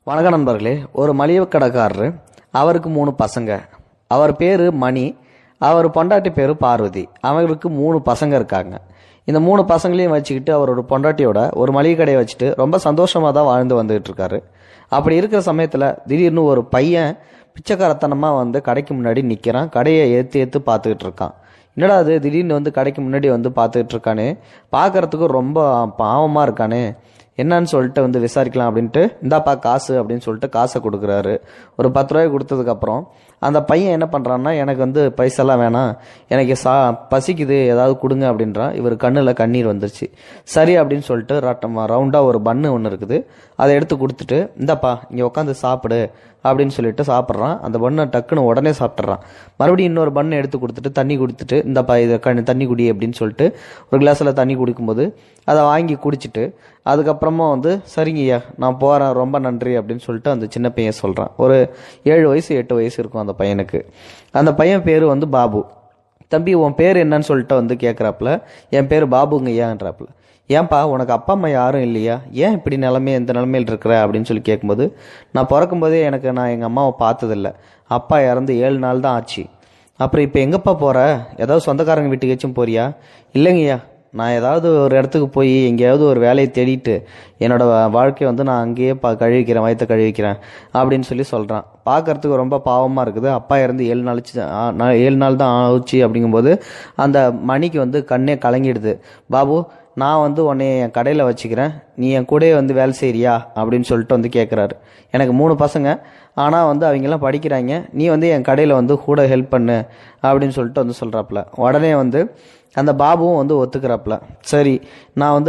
வணக்கம் நண்பர்களே. ஒரு மளிகை கடைக்காரரு, அவருக்கு 3 பசங்க. அவர் பேர் மணி, அவர் பொண்டாட்டி பேர் பார்வதி. அவங்களுக்கு 3 பசங்க இருக்காங்க. இந்த 3 பசங்களையும் வச்சுக்கிட்டு அவரோட பொண்டாட்டியோட ஒரு மளிகை கடையை வச்சுட்டு ரொம்ப சந்தோஷமாக தான் வாழ்ந்து வந்துகிட்டு இருக்காரு. அப்படி இருக்கிற சமயத்தில் திடீர்னு ஒரு பையன் பிச்சைக்காரத்தனமாக கடைக்கு முன்னாடி நிற்கிறான். கடையை ஏற்று பார்த்துக்கிட்டு இருக்கான். என்னடா அது திடீர்னு கடைக்கு முன்னாடி பார்த்துக்கிட்டு இருக்கானே, பார்க்கறதுக்கு ரொம்ப பாவமாக இருக்கானே, என்னன்னு சொல்லிட்டு விசாரிக்கலாம் அப்படின்ட்டு, இந்தாப்பா காசு அப்படின்னு சொல்லிட்டு காசை கொடுக்குறாரு. ஒரு 10 ரூபாய் கொடுத்ததுக்கப்புறம் அந்த பையன் என்ன பண்ணுறான்னா, எனக்கு பைசெல்லாம் வேணாம், எனக்கு பசிக்குது, ஏதாவது கொடுங்க அப்படின்றான். இவர் கண்ணில் கண்ணீர் வந்துருச்சு. சரி அப்படின்னு சொல்லிட்டு ரவுண்டாக ஒரு பன்னு ஒன்று இருக்குது, அதை எடுத்து கொடுத்துட்டு, இந்தாப்பா இங்கே உட்காந்து சாப்பிடு அப்படின்னு சொல்லிட்டு சாப்பிட்றான். அந்த பண்ணை டக்குன்னு உடனே சாப்பிட்றான். மறுபடியும் இன்னொரு பண்ணை எடுத்து கொடுத்துட்டு தண்ணி கொடுத்துட்டு, இந்தப்பா இதை தண்ணி குடி அப்படின்னு சொல்லிட்டு ஒரு கிளாஸில் தண்ணி குடிக்கும்போது அதை வாங்கி குடிச்சிட்டு, அதுக்கப்புறமா சரிங்கய்யா நான் போகிறேன், ரொம்ப நன்றி அப்படின்னு சொல்லிட்டு அந்த சின்ன பையன் சொல்கிறான். ஒரு 7 வயசு 8 வயசு இருக்கும் அந்த பையனுக்கு. அந்த பையன் பேர் பாபு. தம்பி உன் பேர் என்னன்னு சொல்லிட்டு கேட்குறாப்புல. என் பேர் பாபுங்கய்யான்றாப்புல. ஏன்பா உனக்கு அப்பா அம்மா யாரும் இல்லையா, ஏன் இப்படி இந்த நிலைமையில் இருக்கிற அப்படின்னு சொல்லி கேட்கும்போது, நான் பிறக்கும்போதே நான் எங்கள் அம்மாவை பார்த்ததில்ல, அப்பா இறந்து 7 நாள் தான் ஆச்சு. அப்புறம் இப்போ எங்கப்பா போகிற, ஏதாவது சொந்தக்காரங்க வீட்டுக்கு போறியா? இல்லைங்கய்யா, நான் ஏதாவது ஒரு இடத்துக்கு போய் எங்கேயாவது ஒரு வேலையை தேடிட்டு என்னோட வாழ்க்கையை நான் அங்கேயே கழுவிக்கிறேன், வயத்தை கழுவிக்கிறேன் அப்படின்னு சொல்லி சொல்கிறான். பார்க்கறதுக்கு ரொம்ப பாவமாக இருக்குது. அப்பா இறந்து 7 நாள் தான் ஆச்சு. அப்படிங்கும்போது அந்த மணிக்கு கண்ணே கலங்கிடுது. பாபு நான் உன்னை என் கடையில் வச்சுக்கிறேன், நீ என் கூடயே வேலை செய்கிறியா அப்படின்னு சொல்லிட்டு கேட்குறாரு. எனக்கு 3 பசங்க, ஆனால் அவங்கெல்லாம் படிக்கிறாங்க, நீ என் கடையில் கூட ஹெல்ப் பண்ணு அப்படின்னு சொல்லிட்டு சொல்கிறாப்புல. உடனே அந்த பாபுவும் ஒத்துக்கிறாப்புல. சரி நான்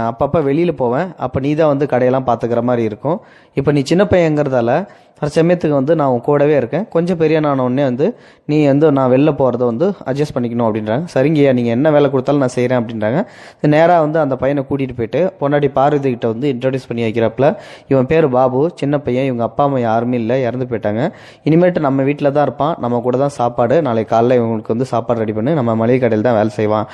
அப்பப்போ வெளியில் போவேன், அப்போ நீ தான் கடையெல்லாம் பார்த்துக்கிற மாதிரி இருக்கும். இப்போ நீ சின்ன பையங்கிறதால சமயத்துக்கு நான் உன் கூடவே இருக்கேன், கொஞ்சம் பெரிய நான் உடனே நீ நான் வெளில போகிறத அட்ஜஸ்ட் பண்ணிக்கணும் அப்படின்றாங்க. சரிங்கய்யா நீங்கள் என்ன வேலை கொடுத்தாலும் நான் செய்கிறேன் அப்படின்றாங்க. நேராக அந்த பையனை கூட்டிகிட்டு போயிட்டு பொன்னாடி பார்வதி கிட்ட இன்ட்ரடியூஸ் பண்ணி வைக்கிறாப்புல. இவன் பேர் பாபு, சின்ன பையன், இவங்க அப்பா அம்மா யாருமே இல்லை, இறந்து போயிட்டாங்க. இனிமேட்டு நம்ம வீட்டில் தான் இருப்பான், நம்ம கூட தான் சாப்பாடு, நாளைக்கு காலைல இவங்களுக்கு சாப்பாடு ரெடி பண்ணி நம்ம மளிகை கடையில் தான் வேலை செய்வான்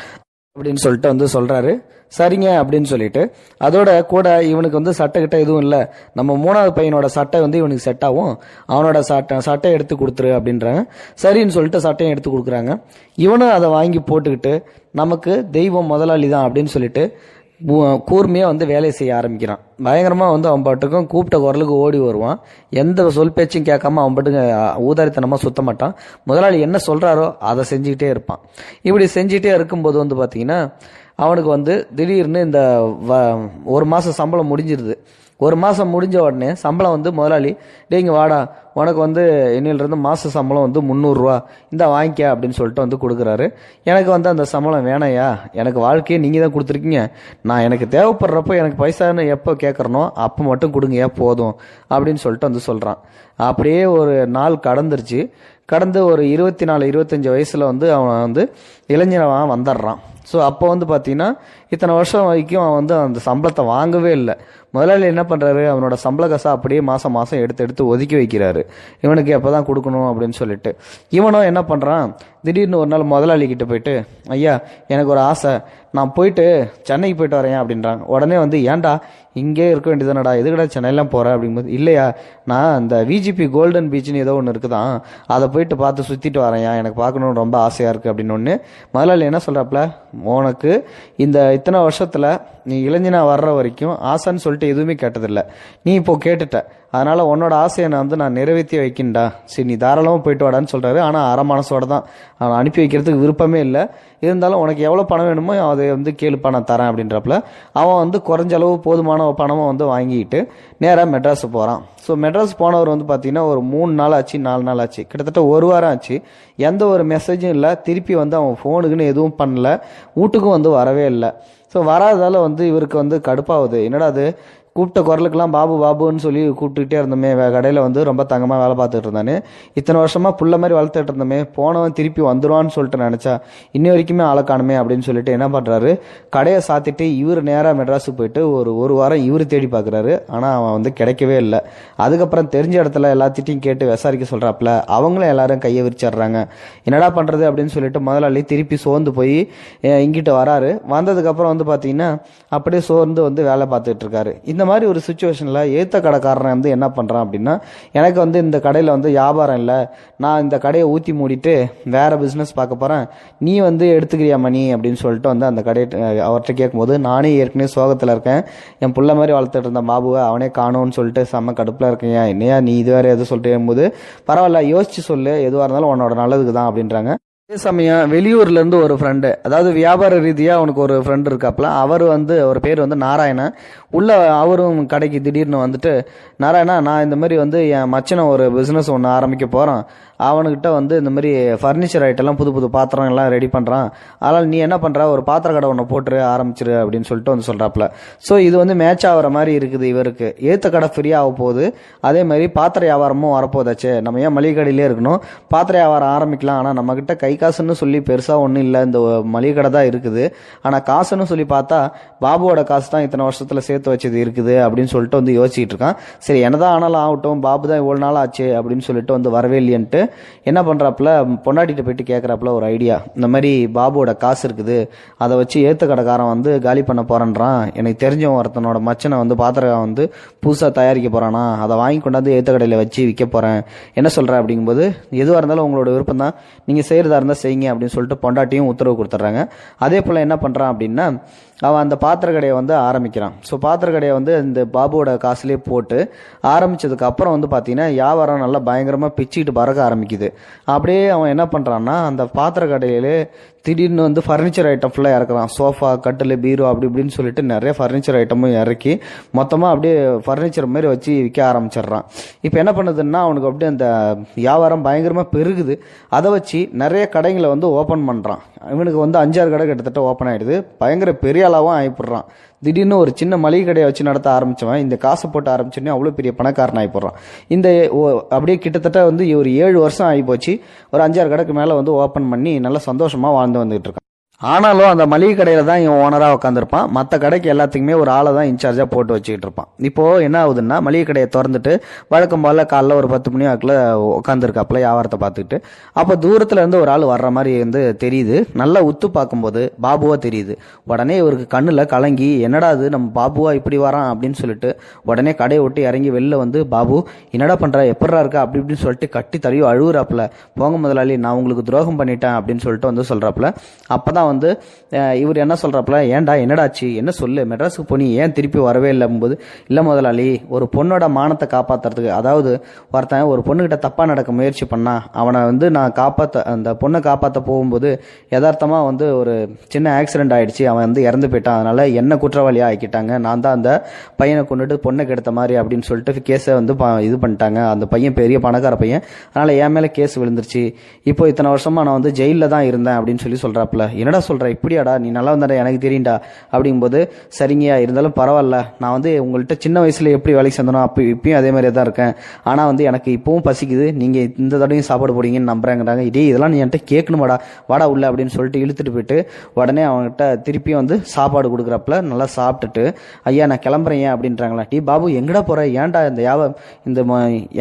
அப்படின்னு சொல்லிட்டு சொல்கிறாரு. சரிங்க அப்படின்னு சொல்லிட்டு, அதோட கூட இவனுக்கு சட்டை கிட்ட எதுவும் இல்லை, நம்ம 3வது பையனோட சட்டை இவனுக்கு செட் ஆகும், அவனோட சட்டை எடுத்து கொடுத்துரு அப்படின்றாங்க. சரின்னு சொல்லிட்டு சட்டையும் எடுத்து கொடுக்குறாங்க. இவனும் அதை வாங்கி போட்டுக்கிட்டு, நமக்கு தெய்வம் முதலாளி தான் அப்படின்னு சொல்லிட்டு கூர்மையாக வேலையை செய்ய ஆரம்பிக்கிறான். பயங்கரமாக அவன் பாட்டுக்கும் கூப்பிட்ட குரலுக்கு ஓடி வருவான். எந்த சொல் பேச்சும் கேட்காம அவன் பாட்டுக்கு ஊதாரித்தனமாக சுத்த மாட்டான். முதலாளி என்ன சொல்கிறாரோ அதை செஞ்சுக்கிட்டே இருப்பான். இப்படி செஞ்சுக்கிட்டே இருக்கும்போது பார்த்தீங்கன்னா அவனுக்கு திடீர்னு இந்த 1 மாதம் சம்பளம் முடிஞ்சிருது. 1 மாதம் முடிஞ்ச உடனே சம்பளம் முதலாளி, டேங்க வாடா, உனக்கு என்னிலிருந்து மாத சம்பளம் 300 ரூபா இந்த வாங்கிக்க அப்படின்னு சொல்லிட்டு கொடுக்குறாரு. எனக்கு அந்த சம்பளம் வேணையா, எனக்கு வாழ்க்கையை நீங்கள் தான் கொடுத்துருக்கீங்க, நான் எனக்கு தேவைப்படுறப்போ எனக்கு பைசான்னு எப்போ கேட்குறனோ அப்போ மட்டும் கொடுங்க போதும் அப்படின்னு சொல்லிட்டு சொல்கிறான். அப்படியே ஒரு நாள் கடந்துருச்சு. கடந்து ஒரு 24 25 வயசில் அவன் இளைஞனாக வந்துடுறான். ஸோ அப்போ பார்த்தீங்கன்னா இத்தனை வருஷம் வரைக்கும் அவன் அந்த சம்பளத்தை வாங்கவே இல்லை. முதலாளி என்ன பண்ணுறாரு, அவனோட சம்பள காசை அப்படியே மாதம் மாதம் எடுத்து ஒதுக்கி வைக்கிறாரு, இவனுக்கு எப்போ தான் கொடுக்கணும் அப்படின்னு சொல்லிட்டு. இவனும் என்ன பண்ணுறான், திடீர்னு ஒரு நாள் முதலாளிக்கிட்ட போயிட்டு, ஐயா எனக்கு ஒரு ஆசை, நான் போயிட்டு சென்னைக்கு போயிட்டு வரேன் அப்படின்றாங்க. உடனே ஏன்டா இங்கே இருக்க வேண்டியதானடா, எதுக்கடா சென்னையெல்லாம் போகிறேன் அப்படிங்கும்போது, இல்லையா நான் இந்த விஜிபி கோல்டன் பீச்னு ஏதோ ஒன்று இருக்குதான், அதை போயிட்டு பார்த்து சுற்றிட்டு வரேன், எனக்கு பார்க்கணுன்னு ரொம்ப ஆசையாக இருக்குது அப்படின்னு ஒன்று. முதலாளி என்ன சொல்கிறாப்புல, உனக்கு இந்த இத்தனை வருஷத்தில் நீ இளைஞனா வர்ற வரைக்கும் ஆசைன்னு சொல்லிட்டு எதுவுமே கேட்டதில்லை, நீ இப்போ கேட்டுட்ட, அதனால் உன்னோட ஆசையை நான் நிறைவேற்றி வைக்கின்றா, சரி நீ தாராளமாக போயிட்டு வாடான்னு சொல்கிறாரு. ஆனால் அரை மனசோட தான், அவன் அனுப்பி வைக்கிறதுக்கு விருப்பமே இல்லை. இருந்தாலும் உனக்கு எவ்வளோ பணம் வேணுமோ அதை கேளுப்பா நான் தரேன் அப்படின்றப்பல அவன் குறைஞ்ச அளவு போதுமான பணமாக வாங்கிட்டு நேராக மெட்ராஸ் போகிறான். ஸோ மெட்ராஸ் போனவர் பார்த்தீங்கன்னா ஒரு 3 நாள் ஆச்சு, 4 நாள் ஆச்சு, கிட்டத்தட்ட 1 வாரம் ஆச்சு. எந்த ஒரு மெசேஜும் இல்லை, திருப்பி அவன் ஃபோனுக்குன்னு எதுவும் பண்ணல, வீட்டுக்கும் வரவே இல்லை. ஸோ வராததால் இவருக்கு கடுப்பாகுது. என்னடா அது கூப்பிட்ட குரலுக்கெல்லாம் பாபு பாபுன்னு சொல்லி கூப்பிட்டுக்கிட்டே இருந்தோமே, கடையில் ரொம்ப தங்கமாக வேலை பார்த்துட்டு இருந்தானே, இத்தனை வருஷமாக புள்ள மாதிரி வளர்த்துட்டு இருந்தோமே, போனவன் திருப்பி வந்துடுவான்னு சொல்லிட்டு நினச்சா இன்னி வரைக்குமே ஆளக்காணுமே அப்படின்னு சொல்லிட்டு என்ன பண்ணுறாரு, கடையை சாத்திட்டு இவர் நேராக மெட்ராஸுக்கு போயிட்டு ஒரு வாரம் இவர் தேடி பார்க்குறாரு. ஆனால் அவன் கிடைக்கவே இல்லை. அதுக்கப்புறம் தெரிஞ்ச இடத்துல எல்லாத்திட்டையும் கேட்டு விசாரிக்க சொல்கிறாப்புல. அவங்களும் எல்லாரும் கையை விரிச்சிடுறாங்க. என்னடா பண்ணுறது அப்படின்னு சொல்லிட்டு முதலாளி திருப்பி சோர்ந்து போய் இங்கிட்ட வராரு. வந்ததுக்கப்புறம் பார்த்தீங்கன்னா அப்படியே சோர்ந்து வேலை பார்த்துட்டு இருக்காரு. இந்த மாதிரி ஒரு சுச்சுவேஷனில் ஏற்ற கடைக்காரன் வந்து என்ன பண்ணுறான் அப்படின்னா, எனக்கு வந்து இந்த கடையில் வந்து வியாபாரம் இல்லை, நான் இந்த கடையை ஊற்றி மூடிட்டு வேறு பிஸ்னஸ் பார்க்க போகிறேன், நீ வந்து எடுத்துக்கிறியா மணி அப்படின்னு சொல்லிட்டு வந்து அந்த கடையை அவர்கிட்ட கேட்கும்போது, நானே ஏற்கனவே சோகத்தில் இருக்கேன், என் புள்ள மாதிரி வளர்த்துட்டு இருந்த பாபுவை அவனே காணும்னு சொல்லிட்டு செம்ம கடுப்பில் இருக்கேன், என்னையா நீ இது வேறு எதுவும் சொல்லிட்டு போது, பரவாயில்ல யோசிச்சு சொல்லு, எதுவாக இருந்தாலும் உன்னோட நல்லதுக்கு தான் அப்படின்றாங்க. அதே சமயம் வெளியூர்லேருந்து ஒரு ஃப்ரெண்டு, அதாவது வியாபார ரீதியாக அவனுக்கு ஒரு ஃப்ரெண்டு இருக்காப்புல, அவர் பேர் வந்து நாராயணன். உள்ள அவரும் கடைக்கு திடீர்னு வந்துட்டு, நாராயணா நான் இந்த மாதிரி வந்து என் மச்சனை ஒரு பிஸ்னஸ் ஒன்று ஆரம்பிக்க போகிறான், அவனுக்கிட்ட வந்து இந்த மாதிரி ஃபர்னிச்சர் ஐட்டம்லாம் புது புது பாத்திரம் எல்லாம் ரெடி பண்ணுறான், அதனால் நீ என்ன பண்ணுற, ஒரு பாத்திர கடை ஒன்று போட்டு ஆரம்பிச்சிரு அப்படின்னு சொல்லிட்டு வந்து சொல்கிறாப்புல. ஸோ இது வந்து மேட்ச் ஆகிற மாதிரி இருக்குது இவருக்கு. ஏற்ற கடை ஃப்ரீயாக ஆக போகுது, அதே மாதிரி பாத்திர வியாபாரமும் வரப்போதாச்சு, நம்ம ஏன் மளிகை கடையிலே இருக்கணும், பாத்திர வியாபாரம் ஆரம்பிக்கலாம். ஆனால் நம்மக்கிட்ட கை காசுன்னு சொல்லி பெருசாக ஒன்றும் இல்லை, இந்த மளிகை கடை தான் இருக்குது. ஆனால் காசுன்னு சொல்லி பார்த்தா பாபுவோட காசு தான் இத்தனை வருஷத்தில் சேர்த்து வச்சது இருக்குது அப்படின்னு சொல்லிட்டு வந்து யோசிச்சுட்டு இருக்கான். சரி என்னதான் ஆனாலும் ஆகட்டும், பாபு தான் இவ்வளோ நாள் ஆச்சு அப்படின்னு சொல்லிட்டு வந்து வரவே இல்லையன்ட்டு என்ன பண்ணுறாப்புல, பொண்டாட்டிகிட்ட போயிட்டு கேட்குறாப்புல ஒரு ஐடியா, இந்த மாதிரி பாபுவோட காசு இருக்குது, அதை வச்சு ஏற்ற கடைக்காரன் வந்து காலி பண்ண போகிறான்றான், எனக்கு தெரிஞ்சவன் ஒருத்தனோட மச்சனை வந்து பாத்திரம் வந்து புதுசாக தயாரிக்க போகிறானா, அதை வாங்கி கொண்டாந்து ஏற்ற கடையில் வச்சு விற்க போகிறேன், என்ன சொல்கிறேன் அப்படிங்கும்போது, எதுவாக இருந்தாலும் உங்களோட விருப்பம் தான், நீங்கள் செய்கிறதா இருந்தால் செய்யுங்க அப்படின்னு சொல்லிட்டு பொண்டாட்டியும் உத்தரவு கொடுத்துட்றாங்க. அதே போல் என்ன பண்ணுறான் அப்படின்னா, அவன் அந்த பாத்திர கடையை வந்து ஆரம்பிக்கிறான். ஸோ பாத்திர கடையை வந்து இந்த பாபுவோட காசுலேயே போட்டு ஆரம்பித்ததுக்கு அப்புறம் வந்து பார்த்தீங்கன்னா வியாபாரம் நல்லா பயங்கரமாக பிச்சுக்கிட்டு பறக்க ஆரம்பிக்குது. அப்படியே அவன் என்ன பண்ணுறான்னா, அந்த பாத்திர கடையிலே திடீர்னு வந்து ஃபர்னிச்சர் ஐட்டம் ஃபுல்லாக இறக்குறான். சோஃபா, கட்டில், பீரோ அப்படி இப்படின்னு சொல்லிட்டு நிறைய ஃபர்னிச்சர் ஐட்டமும் இறக்கி மொத்தமாக அப்படியே ஃபர்னிச்சர் மாதிரி வச்சு விற்க ஆரம்பிச்சிடுறான். இப்போ என்ன பண்ணுதுன்னா, அவனுக்கு அப்படியே அந்த வியாபாரம் பயங்கரமாக பெருகுது. அதை வச்சு நிறைய கடைகளை வந்து ஓப்பன் பண்ணுறான். இவனுக்கு வந்து 5-6 கடை கிட்டத்தட்ட ஓப்பன் ஆகிடுது. பயங்கர பெரிய அளவாகவும் ஆகிப்படுறான். திடீர்னு ஒரு சின்ன மளிகை கடையை வச்சு நடத்த ஆரம்பித்தவன் இந்த காசை போட்டு ஆரம்பிச்சோன்னே அவ்வளோ பெரிய பணக்காரன் ஆகி போடுறான். இந்த அப்படியே கிட்டத்தட்ட வந்து ஒரு 7 வருஷம் ஆகி போச்சு. ஒரு 5-6 கடைக்கு மேலே வந்து ஓப்பன் பண்ணி நல்லா சந்தோஷமாக வாழ்ந்து வந்துகிட்டு இருக்கான். ஆனாலும் அந்த மளிகை கடையில் தான் இவன் ஓனராக உட்காந்துருப்பான். மற்ற கடைக்கு எல்லாத்துக்குமே ஒரு ஆளை தான் இன்சார்ஜாக போட்டு வச்சுக்கிட்டு இருப்பான். இப்போது என்ன ஆகுதுன்னா, மளிகை கடையை திறந்துட்டு வழக்கம் போல் காலைல ஒரு 10 மணி வாக்கில் உட்காந்துருக்காப்புல வியாபாரத்தை பார்த்துக்கிட்டு. அப்போ தூரத்தில் இருந்து ஒரு ஆள் வர்ற மாதிரி வந்து தெரியுது. நல்லா உத்து பார்க்கும்போது பாபுவா தெரியுது. உடனே இவருக்கு கண்ணில் கலங்கி, என்னடா அது நம்ம பாபுவா இப்படி வரான் அப்படின்னு சொல்லிட்டு உடனே கடையை விட்டு இறங்கி வெளில வந்து, பாபு என்னடா பண்ணுற, எப்படா இருக்கா அப்படி இப்படின்னு சொல்லிட்டு கட்டி தரையோ அழுகுறாப்புல. போங்க முதலாளி, நான் உங்களுக்கு துரோகம் பண்ணிட்டேன் அப்படின்னு சொல்லிட்டு வந்து சொல்கிறாப்புல. அப்போ தான் வந்து இவர் என்ன சொல்றாப்புல, ஏன்டா என்னடாச்சு, என்ன சொல்லு, மெட்ராஸுக்கு போனி ஏன் திருப்பி வரவே இல்லைங்கும்போது, இல்லை முதலாளி, ஒரு பொண்ணோட மானத்தை காப்பாற்றுறதுக்கு, அதாவது ஒருத்தன் ஒரு பொண்ணுகிட்ட தப்பாக நடக்க முயற்சி பண்ணா, அவனை வந்து நான் அந்த பொண்ணை காப்பாற்ற போகும்போது யதார்த்தமாக வந்து ஒரு சின்ன ஆக்சிடென்ட் ஆகிடுச்சு, அவன் வந்து இறந்து போயிட்டான், அதனால் என்ன குற்றவாளியாக ஆக்கிட்டாங்க, நான் தான் அந்த பையனை கொண்டுட்டு பொண்ணை கெடுத்த மாதிரி அப்படின்னு சொல்லிட்டு கேஸை வந்து இது பண்ணிட்டாங்க. அந்த பையன் பெரிய பணக்கார பையன், அதனால் என் மேலே கேஸ் விழுந்துருச்சு. இப்போ இத்தனை வருஷமாக நான் வந்து ஜெயிலில் தான் இருந்தேன் அப்படின்னு சொல்கிறாப்புல. என்னடா சொல்கிற, இப்படியாடா, நீ நல்லா வந்தாடா, எனக்கு தெரியும்டா அப்படிங்கும்போது, சரிங்கயா, இருந்தாலும் பரவாயில்ல, நான் வந்து உங்கள்கிட்ட சின்ன வயசில் எப்படி வேலைக்கு சேர்ந்தனோ அப்போ இப்பயும் அதே மாதிரியே தான் இருக்கேன், ஆனால் வந்து எனக்கு இப்பவும் பசிக்குது, நீங்கள் இந்த தடவையும் சாப்பாடு போடுவீங்கன்னு நம்புறேங்கிறாங்க. இதே இதெல்லாம் நீ என்கிட்ட கேட்கணுமாடா, வாடா உள்ள அப்படின்னு சொல்லிட்டு இழுத்துட்டு போயிட்டு உடனே அவங்ககிட்ட திருப்பியும் வந்து சாப்பாடு கொடுக்குறப்பல நல்லா சாப்பிட்டுட்டு, ஐயா நான் கிளம்புறேன் ஏன் அப்படின்றாங்களா. டீ பாபு எங்கடா போகிற, ஏன்டா இந்த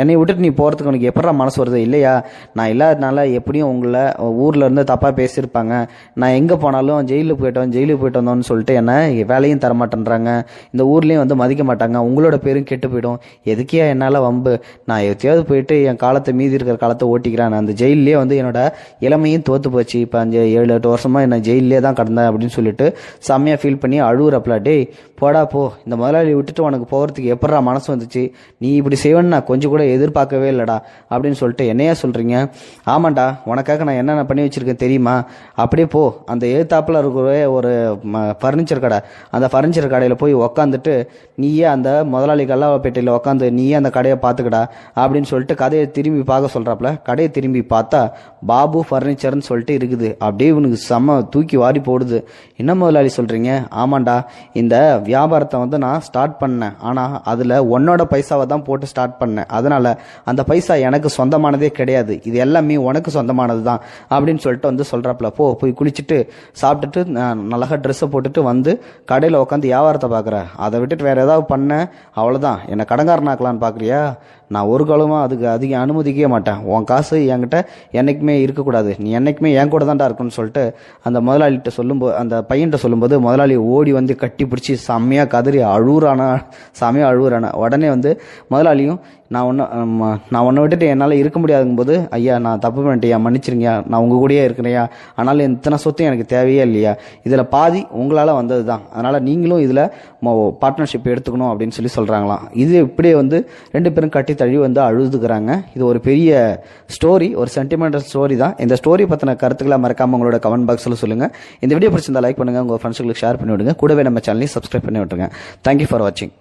என்னை விட்டுட்டு நீ போகிறதுக்கு உனக்கு எப்படா மனசு வருது, இல்லையா நான் இல்லாதனால எப்படியும் உங்களை ஊரில் இருந்து தப்பாக பேசியிருப்பாங்க, நான் எங்கே போனாலும் ஜெயிலுக்கு போயிட்டு வந்தோம்னு சொல்லிட்டு என்ன வேலையும் தரமாட்டேன்றாங்க, இந்த ஊர்லேயும் வந்து மதிக்க மாட்டாங்க, உங்களோட பேரும் கெட்டு போயிடும், எதுக்கே என்னால் வம்பு, நான் எத்தையாவது போயிட்டு என் காலத்தை மீதி இருக்கிற காலத்தை ஓட்டிக்கிறேன், நான் அந்த ஜெயிலே வந்து என்னோட இளமையும் தோற்று போச்சு, இப்போ 5-7-8 வருஷமாக என்ன ஜெயிலே தான் கடந்தேன் அப்படின்னு சொல்லிட்டு செம்மையாக ஃபீல் பண்ணி அழுகுறப்பல. டேய் போடா போ, இந்த முதலாளி விட்டுட்டு உனக்கு போகிறதுக்கு எப்படா மனசு வந்துச்சு, நீ இப்படி செய்வேன்னு நான் கொஞ்சம் கூட எதிர்பார்க்கவே இல்லைடா அப்படின்னு சொல்லிட்டு என்னையா சொல்கிறீங்க, ஆமாண்டா உனக்காக நான் என்னென்ன பண்ணி வச்சுருக்கேன் தெரியுமா, அப்படியே போ, அந்த எழுத்தாப்பில் இருக்கிற ஒரு ஃபர்னிச்சர் கடை, அந்த ஃபர்னிச்சர் கடையில் போய் உக்காந்துட்டு நீயே அந்த முதலாளி கல்லாப்பேட்டையில் உக்காந்து நீயே அந்த கடையை பார்த்துக்கடா அப்படின்னு சொல்லிட்டு கதையை திரும்பி பார்க்க சொல்கிறாப்புல. கடையை திரும்பி பார்த்தா பாபு ஃபர்னிச்சர்னு சொல்லிட்டு இருக்குது. அப்படியே இவனுக்கு செம்ம தூக்கி வாரி போடுது. என்ன முதலாளி சொல்கிறீங்க, ஆமாண்டா இந்த வியாபாரத்தை வந்து நான் ஸ்டார்ட் பண்ணேன், ஆனால் அதில் உன்னோட பைசாவை தான் போட்டு ஸ்டார்ட் பண்ணேன், அதனால் அந்த பைசா எனக்கு சொந்தமானதே கிடையாது, இது எல்லாமே உனக்கு சொந்தமானது தான் அப்படின்னு சொல்லிட்டு வந்து சொல்கிறாப்புல. போய் குளிச்சுட்டு சாப்பிட்டுட்டு நல்லா ட்ரெஸ்ஸை போட்டுட்டு வந்து கடையில் உட்காந்து வியாபாரத்தை பார்க்குற, அதை விட்டுட்டு வேறு ஏதாவது பண்ண அவ்வளோதான், என்னை கடங்காரனாக்கலான்னு பார்க்குறியா, நான் ஒரு காலமாக அதுக்கு அதிக அனுமதிக்கவே மாட்டேன். உன் காசு என்கிட்ட என்றைக்குமே இருக்கக்கூடாது, நீ என்றைக்குமே என் கூட தான்டா இருக்குன்னு சொல்லிட்டு அந்த முதலாளிகிட்ட சொல்லும்போது, அந்த பையன்கிட்ட சொல்லும்போது முதலாளி ஓடி வந்து கட்டி பிடிச்சி செம்மையாக கதறி செம்மையாக அழுவுறானா. உடனே வந்து முதலாளியும் நான் ஒன்றை விட்டுட்டு என்னால் இருக்க முடியாதுங்கும்போது, ஐயா நான் தப்பு பண்ணிட்டேயா, மன்னிச்சிருங்கயா, நான் உங்கள் கூடயே இருக்கிறேயா, ஆனாலும் இத்தனை சொத்து எனக்கு தேவையே இல்லையா, இதில் பாதி உங்களால் வந்தது தான், அதனால் நீங்களும் இதில் பார்ட்னர்ஷிப் எடுத்துக்கணும் அப்படின்னு சொல்கிறாங்களாம். இது இப்படியே வந்து 2 பேரும் கட்டி தழுவி வந்து அழுதுக்கிறாங்க. இது ஒரு பெரிய ஸ்டோரி, ஒரு சென்டிமெண்டல் ஸ்டோரி தான். இந்த ஸ்டோரி பற்றின கருத்துக்களை மறக்காமல் உங்களோட கமெண்ட் பாக்ஸில் சொல்லுங்கள். இந்த வீடியோ பிடிச்சிருந்தா லைக் பண்ணுங்கள், உங்கள் ஃப்ரெண்ட்ஸுங்களுக்கு ஷேர் பண்ணி விடுங்க. கூடவே நம்ம சேனலையும் சப்ஸ்கிரைப் பண்ணி விட்டுருங்க. தேங்க்யூ ஃபார் வாட்சிங்.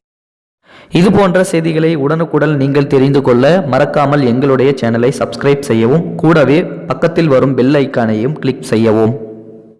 இது போன்ற செய்திகளை உடனுக்குடன் நீங்கள் தெரிந்து கொள்ள மறக்காமல் எங்களுடைய சேனலை சப்ஸ்கிரைப் செய்யவும், கூடவே பக்கத்தில் வரும் பெல் ஐக்கானையும் கிளிக் செய்யவும்.